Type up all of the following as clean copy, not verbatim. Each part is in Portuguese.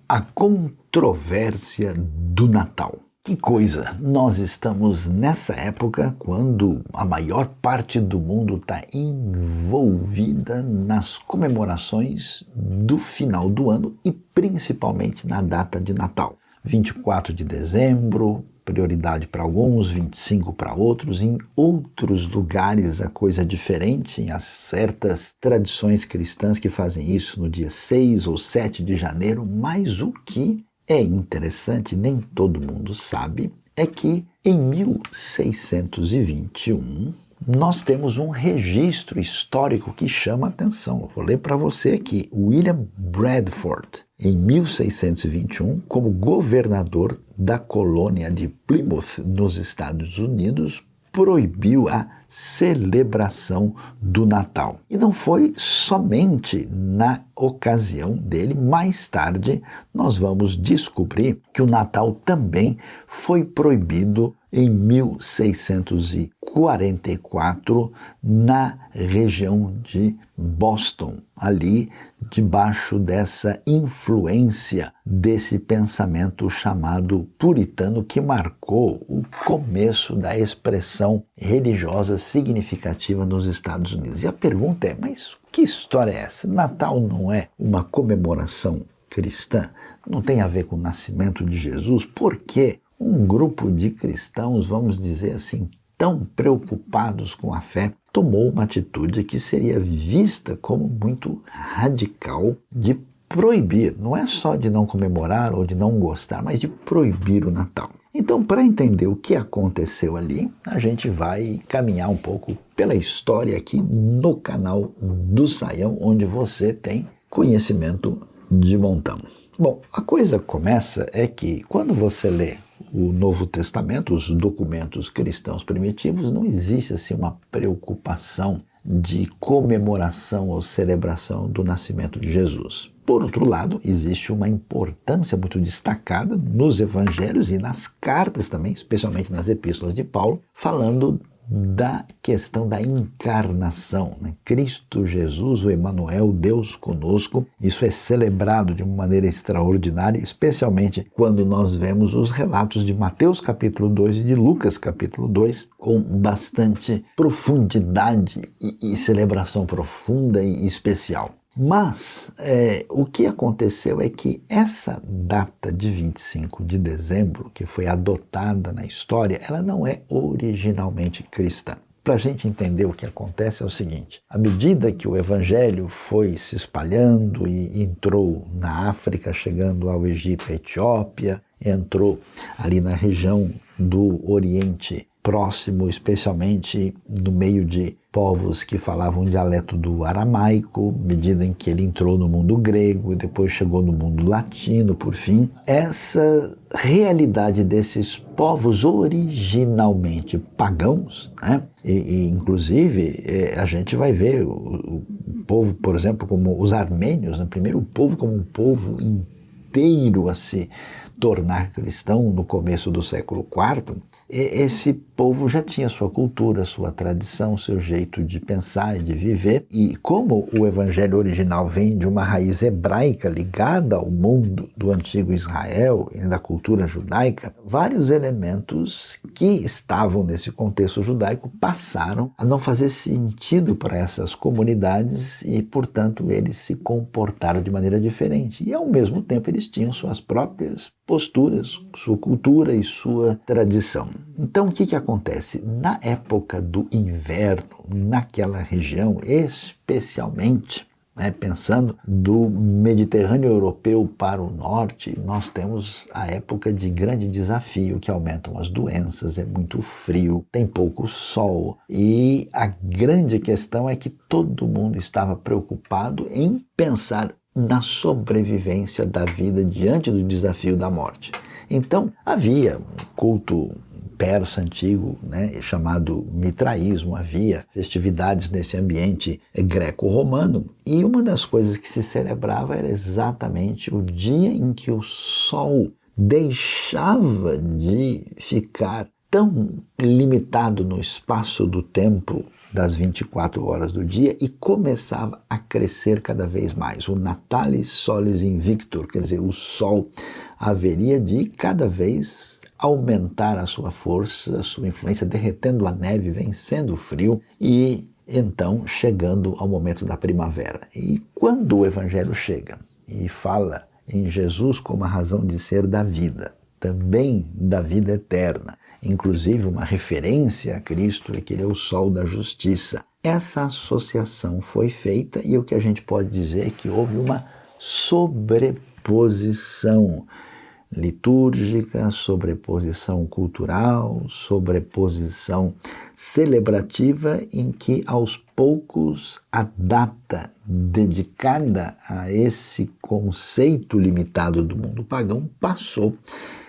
A controvérsia do Natal. Que coisa! Nós estamos nessa época quando a maior parte do mundo está envolvida nas comemorações do final do ano e principalmente na data de Natal. 24 de dezembro, prioridade para alguns, 25 para outros. Em outros lugares a coisa é diferente, há certas tradições cristãs que fazem isso no dia 6 ou 7 de janeiro, mas o que é interessante, nem todo mundo sabe, é que em 1621 nós temos um registro histórico que chama a atenção. Eu vou ler para você aqui. William Bradford, em 1621, como governador da colônia de Plymouth, nos Estados Unidos, proibiu a celebração do Natal. E não foi somente na ocasião dele, mais tarde nós vamos descobrir que o Natal também foi proibido em 1644 na região de Boston, ali debaixo dessa influência desse pensamento chamado puritano que marcou o começo da expressão religiosa significativa nos Estados Unidos. E a pergunta é, mas que história é essa? Natal não é uma comemoração cristã? Não tem a ver com o nascimento de Jesus? Por que um grupo de cristãos, vamos dizer assim, tão preocupados com a fé, tomou uma atitude que seria vista como muito radical de proibir, não é só de não comemorar ou de não gostar, mas de proibir o Natal. Então, para entender o que aconteceu ali, a gente vai caminhar um pouco pela história aqui no canal do Saião, onde você tem conhecimento de montão. Bom, a coisa começa é que quando você lê o Novo Testamento, os documentos cristãos primitivos, não existe assim uma preocupação de comemoração ou celebração do nascimento de Jesus. Por outro lado, existe uma importância muito destacada nos evangelhos e nas cartas também, especialmente nas epístolas de Paulo, falando da questão da encarnação, né? Cristo Jesus, o Emanuel, Deus conosco. Isso é celebrado de uma maneira extraordinária, especialmente quando nós vemos os relatos de Mateus capítulo 2 e de Lucas capítulo 2, com bastante profundidade e celebração profunda e especial. Mas o que aconteceu é que essa data de 25 de dezembro, que foi adotada na história, ela não é originalmente cristã. Para a gente entender o que acontece é o seguinte: à medida que o evangelho foi se espalhando e entrou na África, chegando ao Egito e à Etiópia, entrou ali na região do Oriente Próximo, especialmente no meio de povos que falavam o dialeto do aramaico, à medida em que ele entrou no mundo grego e depois chegou no mundo latino, por fim, essa realidade desses povos originalmente pagãos, né? Inclusive, a gente vai ver o povo, por exemplo, como os armênios, né? Primeiro o povo como um povo inteiro a se tornar cristão no começo do século IV, esse povo já tinha sua cultura, sua tradição, seu jeito de pensar e de viver. E como o evangelho original vem de uma raiz hebraica ligada ao mundo do antigo Israel e da cultura judaica, vários elementos que estavam nesse contexto judaico passaram a não fazer sentido para essas comunidades e, portanto, eles se comportaram de maneira diferente. E, ao mesmo tempo, eles tinham suas próprias posturas, sua cultura e sua tradição. Então, o que acontece? Na época do inverno, naquela região, especialmente, pensando do Mediterrâneo europeu para o norte, nós temos a época de grande desafio, que aumentam as doenças, é muito frio, tem pouco sol, e a grande questão é que todo mundo estava preocupado em pensar na sobrevivência da vida diante do desafio da morte. Então, havia um culto persa antigo, chamado mitraísmo, havia festividades nesse ambiente greco-romano, e uma das coisas que se celebrava era exatamente o dia em que o sol deixava de ficar tão limitado no espaço do tempo das 24 horas do dia e começava a crescer cada vez mais. O Natalis Solis Invictor, quer dizer, o sol haveria de cada vez aumentar a sua força, a sua influência, derretendo a neve, vencendo o frio e então chegando ao momento da primavera. E quando o Evangelho chega e fala em Jesus como a razão de ser da vida, também da vida eterna, inclusive uma referência a Cristo é que ele é o sol da justiça. Essa associação foi feita e o que a gente pode dizer é que houve uma sobreposição litúrgica, sobreposição cultural, sobreposição celebrativa, em que aos poucos a data dedicada a esse conceito limitado do mundo pagão passou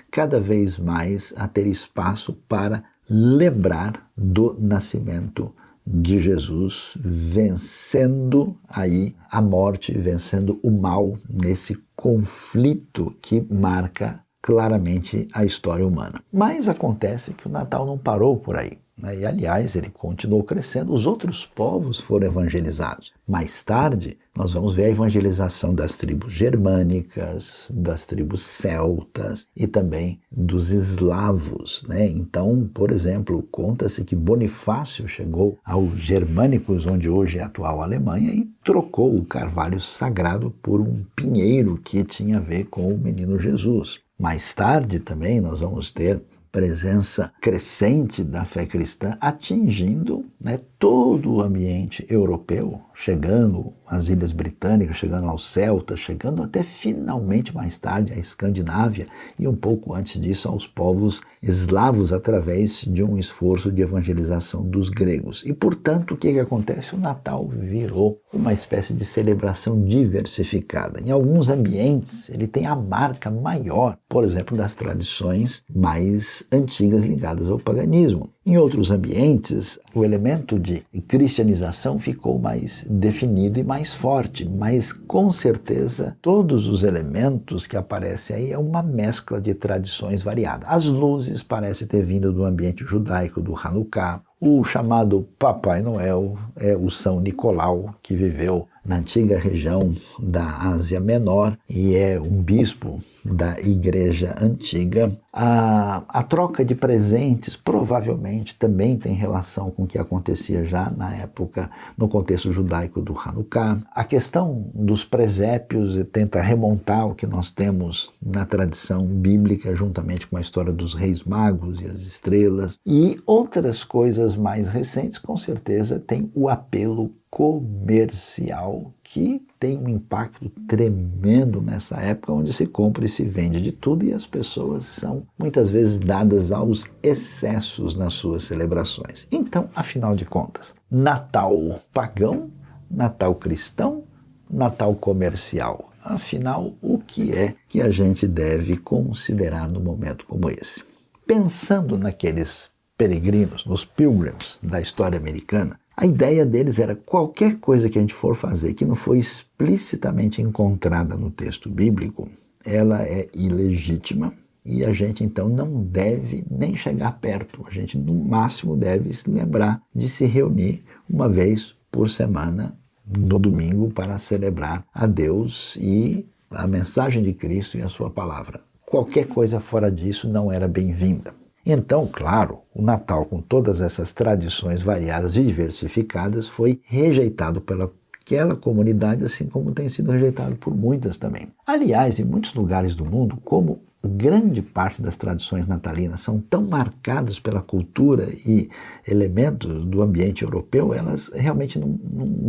cada vez mais a ter espaço para lembrar do nascimento de Jesus, vencendo aí a morte, vencendo o mal nesse conflito que marca claramente a história humana. Mas acontece que o Natal não parou por aí, né? E aliás, ele continuou crescendo, os outros povos foram evangelizados. Mais tarde, nós vamos ver a evangelização das tribos germânicas, das tribos celtas e também dos eslavos, né? Então, por exemplo, conta-se que Bonifácio chegou aos germânicos, onde hoje é a atual Alemanha, e trocou o carvalho sagrado por um pinheiro que tinha a ver com o menino Jesus. Mais tarde também nós vamos ter presença crescente da fé cristã atingindo, né, todo o ambiente europeu, chegando às Ilhas Britânicas, chegando aos celtas, chegando até finalmente mais tarde à Escandinávia e um pouco antes disso aos povos eslavos através de um esforço de evangelização dos gregos. E portanto, o que acontece? O Natal virou uma espécie de celebração diversificada. Em alguns ambientes ele tem a marca maior, por exemplo, das tradições mais antigas ligadas ao paganismo. Em outros ambientes, o elemento de cristianização ficou mais definido e mais forte, mas com certeza todos os elementos que aparecem aí é uma mescla de tradições variadas. As luzes parecem ter vindo do ambiente judaico, do Hanukkah. O chamado Papai Noel é o São Nicolau, que viveu na antiga região da Ásia Menor e é um bispo da Igreja Antiga. A troca de presentes provavelmente também tem relação com o que acontecia já na época, no contexto judaico do Hanukkah. A questão dos presépios tenta remontar o que nós temos na tradição bíblica, juntamente com a história dos reis magos e as estrelas. E outras coisas mais recentes, com certeza, tem o apelo comercial que tem um impacto tremendo nessa época onde se compra e se vende de tudo e as pessoas são muitas vezes dadas aos excessos nas suas celebrações. Então, afinal de contas, Natal pagão, Natal cristão, Natal comercial. Afinal, o que é que a gente deve considerar num momento como esse? Pensando naqueles peregrinos, nos pilgrims da história americana, a ideia deles era qualquer coisa que a gente for fazer que não foi explicitamente encontrada no texto bíblico, ela é ilegítima e a gente então não deve nem chegar perto. A gente no máximo deve se lembrar de se reunir uma vez por semana no domingo para celebrar a Deus e a mensagem de Cristo e a sua palavra. Qualquer coisa fora disso não era bem-vinda. Então, claro, o Natal, com todas essas tradições variadas e diversificadas, foi rejeitado pelaquela comunidade, assim como tem sido rejeitado por muitas também. Aliás, em muitos lugares do mundo, como grande parte das tradições natalinas são tão marcadas pela cultura e elementos do ambiente europeu, elas realmente não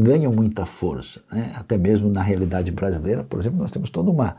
ganham muita força, né? Até mesmo na realidade brasileira, por exemplo, nós temos toda uma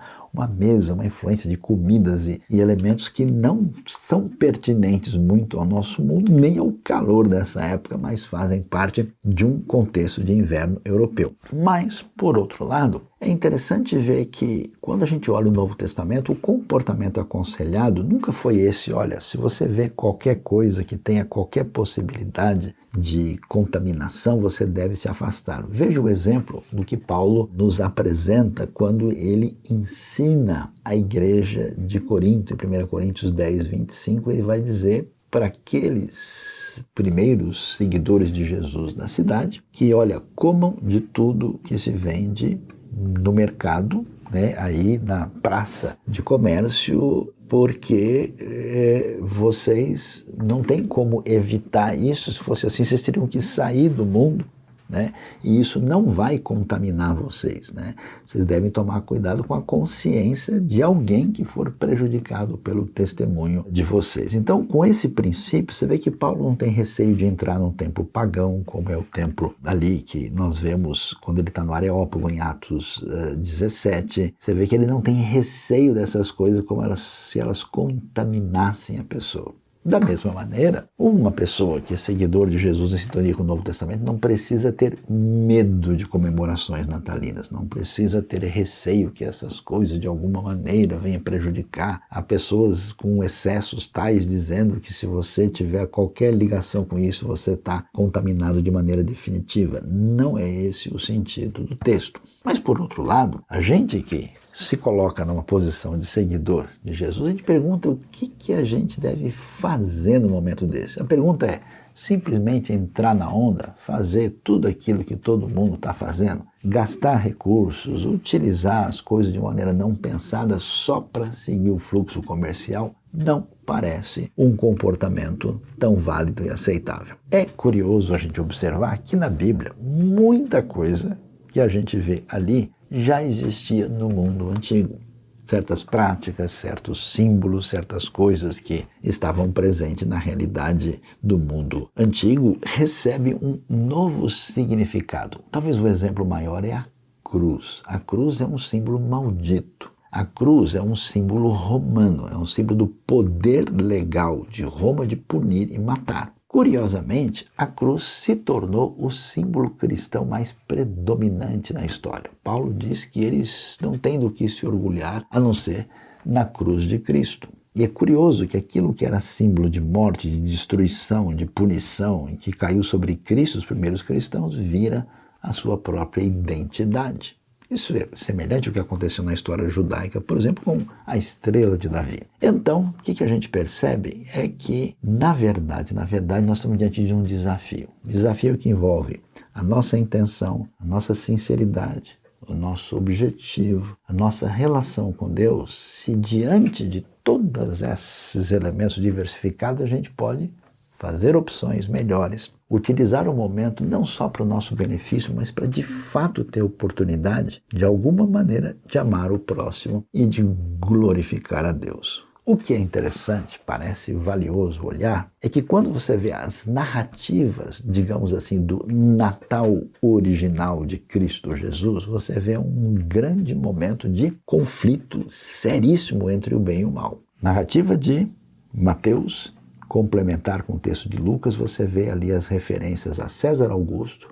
mesa, uma influência de comidas e elementos que não são pertinentes muito ao nosso mundo, nem ao calor dessa época, mas fazem parte de um contexto de inverno europeu. Mas, por outro lado, é interessante ver que, quando a gente olha o Novo Testamento, o comportamento aconselhado nunca foi esse: olha, se você vê qualquer coisa que tenha qualquer possibilidade de contaminação, você deve se afastar. Veja o exemplo do que Paulo nos apresenta quando ele ensina a igreja de Corinto, em 1 Coríntios 10, 25, ele vai dizer para aqueles primeiros seguidores de Jesus na cidade, que, olha, comam de tudo que se vende no mercado, né, aí na praça de comércio, porque vocês não têm como evitar isso. Se fosse assim, vocês teriam que sair do mundo, né? E isso não vai contaminar vocês, né? Vocês devem tomar cuidado com a consciência de alguém que for prejudicado pelo testemunho de vocês. Então, com esse princípio, você vê que Paulo não tem receio de entrar num templo pagão, como é o templo ali que nós vemos quando ele está no Areópago, em Atos 17. Você vê que ele não tem receio dessas coisas como se elas contaminassem a pessoa. Da mesma maneira, uma pessoa que é seguidor de Jesus em sintonia com o Novo Testamento não precisa ter medo de comemorações natalinas, não precisa ter receio que essas coisas de alguma maneira venham prejudicar. Há pessoas com excessos tais dizendo que se você tiver qualquer ligação com isso, você está contaminado de maneira definitiva. Não é esse o sentido do texto. Mas, por outro lado, a gente que se coloca numa posição de seguidor de Jesus, a gente pergunta o que a gente deve fazer no momento desse. A pergunta é simplesmente entrar na onda, fazer tudo aquilo que todo mundo está fazendo, gastar recursos, utilizar as coisas de maneira não pensada só para seguir o fluxo comercial, não parece um comportamento tão válido e aceitável. É curioso a gente observar que na Bíblia muita coisa que a gente vê ali já existia no mundo antigo. Certas práticas, certos símbolos, certas coisas que estavam presentes na realidade do mundo antigo recebem um novo significado. Talvez o exemplo maior é a cruz. A cruz é um símbolo maldito. A cruz é um símbolo romano, é um símbolo do poder legal de Roma de punir e matar. Curiosamente, a cruz se tornou o símbolo cristão mais predominante na história. Paulo diz que eles não têm do que se orgulhar a não ser na cruz de Cristo. E é curioso que aquilo que era símbolo de morte, de destruição, de punição, que caiu sobre Cristo, os primeiros cristãos, vira a sua própria identidade. Isso é semelhante ao que aconteceu na história judaica, por exemplo, com a estrela de Davi. Então, o que a gente percebe é que, na verdade, nós estamos diante de um desafio. Desafio que envolve a nossa intenção, a nossa sinceridade, o nosso objetivo, a nossa relação com Deus. Se diante de todos esses elementos diversificados, a gente pode fazer opções melhores, utilizar o momento não só para o nosso benefício, mas para de fato ter oportunidade, de alguma maneira, de amar o próximo e de glorificar a Deus. O que é interessante, parece valioso olhar, é que quando você vê as narrativas, digamos assim, do Natal original de Cristo Jesus, você vê um grande momento de conflito seríssimo entre o bem e o mal. Narrativa de Mateus, complementar com o texto de Lucas, você vê ali as referências a César Augusto,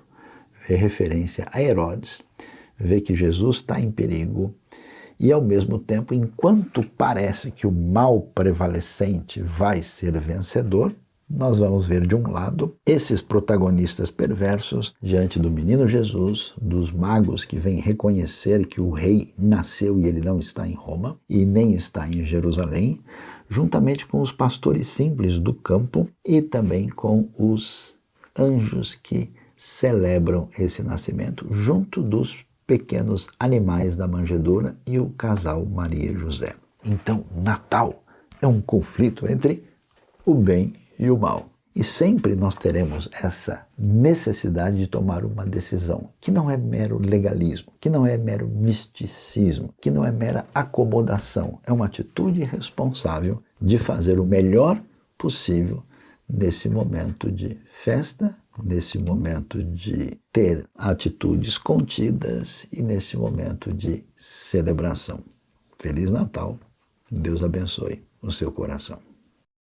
vê referência a Herodes, vê que Jesus está em perigo e, ao mesmo tempo, enquanto parece que o mal prevalecente vai ser vencedor, nós vamos ver de um lado esses protagonistas perversos diante do menino Jesus, dos magos que vêm reconhecer que o rei nasceu e ele não está em Roma e nem está em Jerusalém, juntamente com os pastores simples do campo e também com os anjos que celebram esse nascimento, junto dos pequenos animais da manjedoura e o casal Maria e José. Então, Natal é um conflito entre o bem e o mal. E sempre nós teremos essa necessidade de tomar uma decisão, que não é mero legalismo, que não é mero misticismo, que não é mera acomodação. É uma atitude responsável de fazer o melhor possível nesse momento de festa, nesse momento de ter atitudes contidas e nesse momento de celebração. Feliz Natal, Deus abençoe o seu coração.